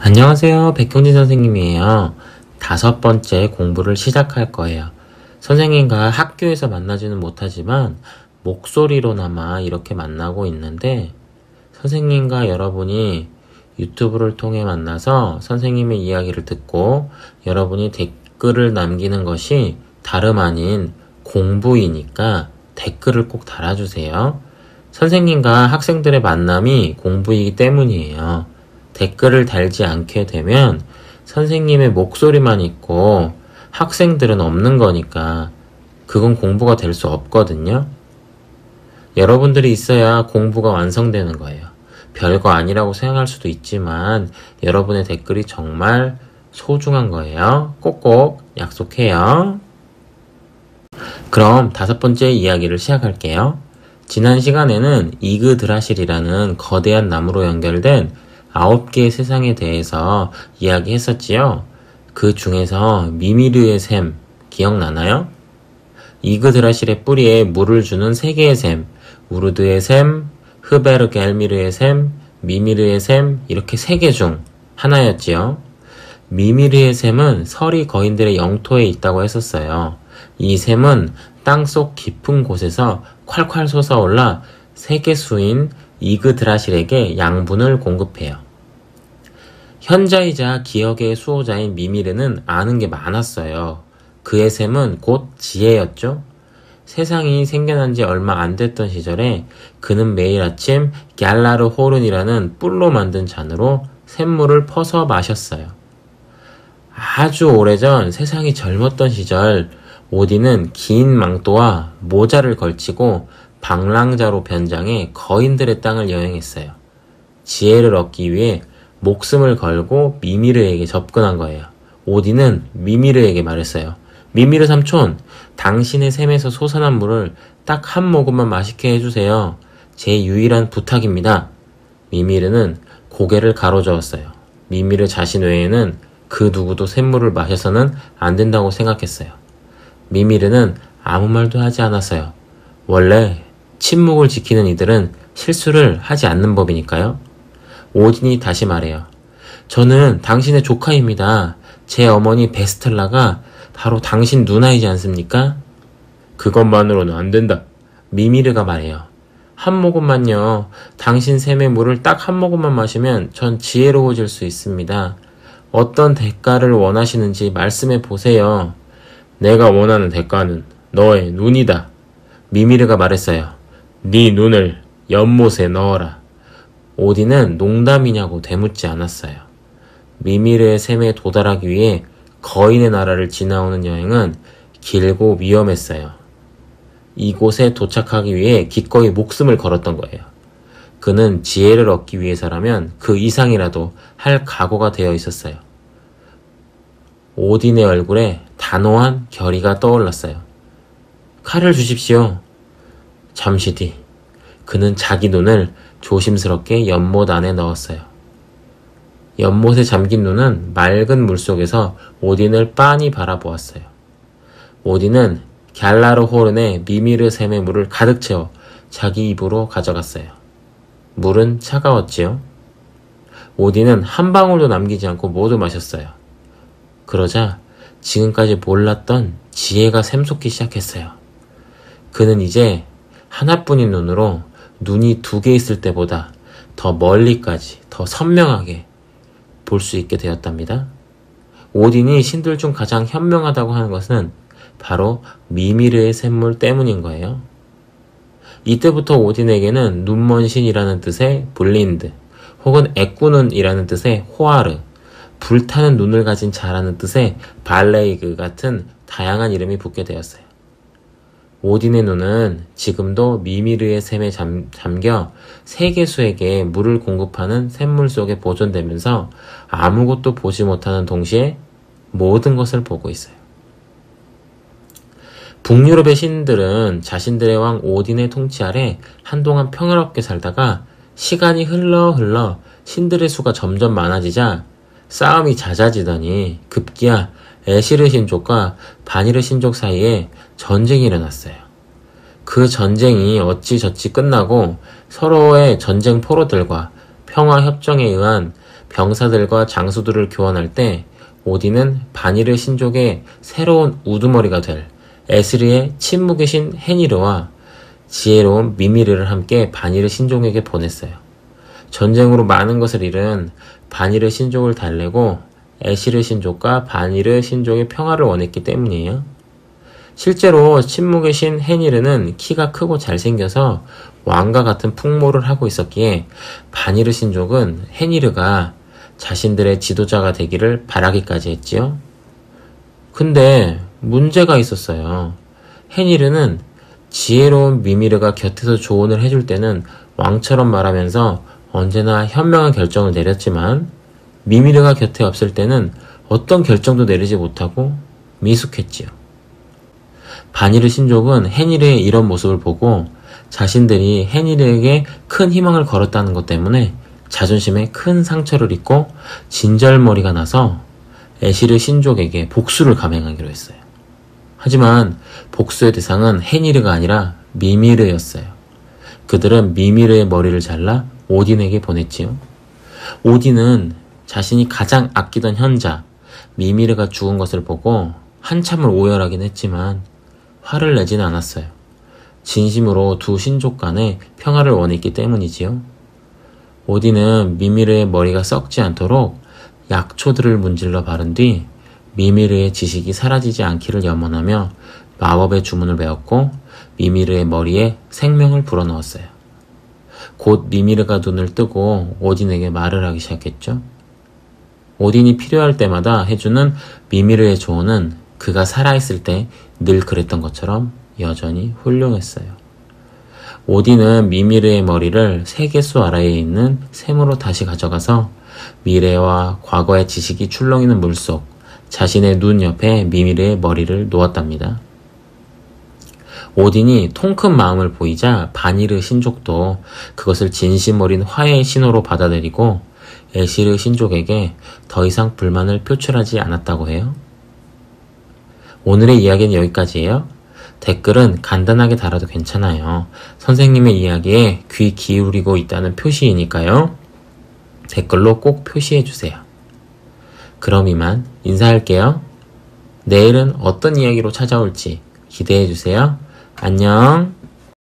안녕하세요. 백형진 선생님이에요. 5번째 공부를 시작할 거예요. 선생님과 학교에서 만나지는 못하지만 목소리로나마 이렇게 만나고 있는데 선생님과 여러분이 유튜브를 통해 만나서 선생님의 이야기를 듣고 여러분이 댓글을 남기는 것이 다름 아닌 공부이니까 댓글을 꼭 달아주세요. 선생님과 학생들의 만남이 공부이기 때문이에요. 댓글을 달지 않게 되면 선생님의 목소리만 있고 학생들은 없는 거니까 그건 공부가 될 수 없거든요. 여러분들이 있어야 공부가 완성되는 거예요. 별거 아니라고 생각할 수도 있지만 여러분의 댓글이 정말 소중한 거예요. 꼭꼭 약속해요. 그럼 5번째 이야기를 시작할게요. 지난 시간에는 이그드라실이라는 거대한 나무로 연결된 9개의 세상에 대해서 이야기했었지요. 그 중에서 미미르의 샘 기억나나요? 이그드라실의 뿌리에 물을 주는 3개의 샘, 우르드의 샘, 흐베르겔미르의 샘, 미미르의 샘 이렇게 3개 중 하나였지요. 미미르의 샘은 서리 거인들의 영토에 있다고 했었어요. 이 샘은 땅속 깊은 곳에서 콸콸 솟아올라 세계수인 이그드라실에게 양분을 공급해요. 현자이자 기억의 수호자인 미미르는 아는 게 많았어요. 그의 셈은 곧 지혜였죠. 세상이 생겨난 지 얼마 안 됐던 시절에 그는 매일 아침 갤라르 호른이라는 뿔로 만든 잔으로 샘물을 퍼서 마셨어요. 아주 오래전 세상이 젊었던 시절 오딘은 긴 망토와 모자를 걸치고 방랑자로 변장해 거인들의 땅을 여행했어요. 지혜를 얻기 위해 목숨을 걸고 미미르에게 접근한 거예요. 오딘은 미미르에게 말했어요. 미미르 삼촌, 당신의 샘에서 솟아난 물을 딱 한 모금만 마시게 해주세요. 제 유일한 부탁입니다. 미미르는 고개를 가로저었어요. 미미르 자신 외에는 그 누구도 샘물을 마셔서는 안 된다고 생각했어요. 미미르는 아무 말도 하지 않았어요. 원래 침묵을 지키는 이들은 실수를 하지 않는 법이니까요. 오딘이 다시 말해요. 저는 당신의 조카입니다. 제 어머니 베스텔라가 바로 당신 누나이지 않습니까? 그것만으로는 안 된다. 미미르가 말해요. 한 모금만요. 당신 샘의 물을 딱 한 모금만 마시면 전 지혜로워질 수 있습니다. 어떤 대가를 원하시는지 말씀해 보세요. 내가 원하는 대가는 너의 눈이다. 미미르가 말했어요. 네 눈을 연못에 넣어라. 오딘은 농담이냐고 되묻지 않았어요. 미미르의 샘에 도달하기 위해 거인의 나라를 지나오는 여행은 길고 위험했어요. 이곳에 도착하기 위해 기꺼이 목숨을 걸었던 거예요. 그는 지혜를 얻기 위해서라면 그 이상이라도 할 각오가 되어 있었어요. 오딘의 얼굴에 단호한 결의가 떠올랐어요. 칼을 주십시오. 잠시 뒤 그는 자기 눈을 조심스럽게 연못 안에 넣었어요. 연못에 잠긴 눈은 맑은 물속에서 오딘을 빤히 바라보았어요. 오딘은 갤라르 호른에 미미르 샘의 물을 가득 채워 자기 입으로 가져갔어요. 물은 차가웠지요. 오딘은 한 방울도 남기지 않고 모두 마셨어요. 그러자 지금까지 몰랐던 지혜가 샘솟기 시작했어요. 그는 이제 하나뿐인 눈으로 눈이 2개 있을 때보다 더 멀리까지, 더 선명하게 볼 수 있게 되었답니다. 오딘이 신들 중 가장 현명하다고 하는 것은 바로 미미르의 샘물 때문인 거예요. 이때부터 오딘에게는 눈먼 신이라는 뜻의 블린드, 혹은 애꾸눈이라는 뜻의 호아르, 불타는 눈을 가진 자라는 뜻의 발레이그 같은 다양한 이름이 붙게 되었어요. 오딘의 눈은 지금도 미미르의 샘에 잠겨 세계수에게 물을 공급하는 샘물 속에 보존되면서 아무것도 보지 못하는 동시에 모든 것을 보고 있어요. 북유럽의 신들은 자신들의 왕 오딘의 통치 아래 한동안 평화롭게 살다가 시간이 흘러 신들의 수가 점점 많아지자 싸움이 잦아지더니 급기야 에시르 신족과 바니르 신족 사이에 전쟁이 일어났어요. 그 전쟁이 어찌저찌 끝나고 서로의 전쟁 포로들과 평화협정에 의한 병사들과 장수들을 교환할 때 오딘은 바니르 신족의 새로운 우두머리가 될 에스르의 친묵이신 헤니르와 지혜로운 미미르를 함께 바니르 신족에게 보냈어요. 전쟁으로 많은 것을 잃은 바니르 신족을 달래고 에시르 신족과 바니르 신족의 평화를 원했기 때문이에요. 실제로 친묵의 신 헤니르는 키가 크고 잘생겨서 왕과 같은 풍모를 하고 있었기에 바니르 신족은 헤니르가 자신들의 지도자가 되기를 바라기까지 했지요. 근데 문제가 있었어요. 헤니르는 지혜로운 미미르가 곁에서 조언을 해줄 때는 왕처럼 말하면서 언제나 현명한 결정을 내렸지만 미미르가 곁에 없을 때는 어떤 결정도 내리지 못하고 미숙했지요. 바니르 신족은 헤니르의 이런 모습을 보고 자신들이 헤니르에게 큰 희망을 걸었다는 것 때문에 자존심에 큰 상처를 입고 진절머리가 나서 에시르 신족에게 복수를 감행하기로 했어요. 하지만 복수의 대상은 헤니르가 아니라 미미르였어요. 그들은 미미르의 머리를 잘라 오딘에게 보냈지요. 오딘은 자신이 가장 아끼던 현자 미미르가 죽은 것을 보고 한참을 오열하긴 했지만 화를 내지는 않았어요. 진심으로 두 신족 간의 평화를 원했기 때문이지요. 오딘은 미미르의 머리가 썩지 않도록 약초들을 문질러 바른 뒤 미미르의 지식이 사라지지 않기를 염원하며 마법의 주문을 배웠고 미미르의 머리에 생명을 불어넣었어요. 곧 미미르가 눈을 뜨고 오딘에게 말을 하기 시작했죠. 오딘이 필요할 때마다 해주는 미미르의 조언은 그가 살아있을 때 늘 그랬던 것처럼 여전히 훌륭했어요. 오딘은 미미르의 머리를 세계수 아래에 있는 샘으로 다시 가져가서 미래와 과거의 지식이 출렁이는 물속 자신의 눈 옆에 미미르의 머리를 놓았답니다. 오딘이 통 큰 마음을 보이자 바니르 신족도 그것을 진심 어린 화해의 신호로 받아들이고 에시르 신족에게 더 이상 불만을 표출하지 않았다고 해요. 오늘의 이야기는 여기까지예요. 댓글은 간단하게 달아도 괜찮아요. 선생님의 이야기에 귀 기울이고 있다는 표시이니까요. 댓글로 꼭 표시해주세요. 그럼 이만 인사할게요. 내일은 어떤 이야기로 찾아올지 기대해주세요. 안녕.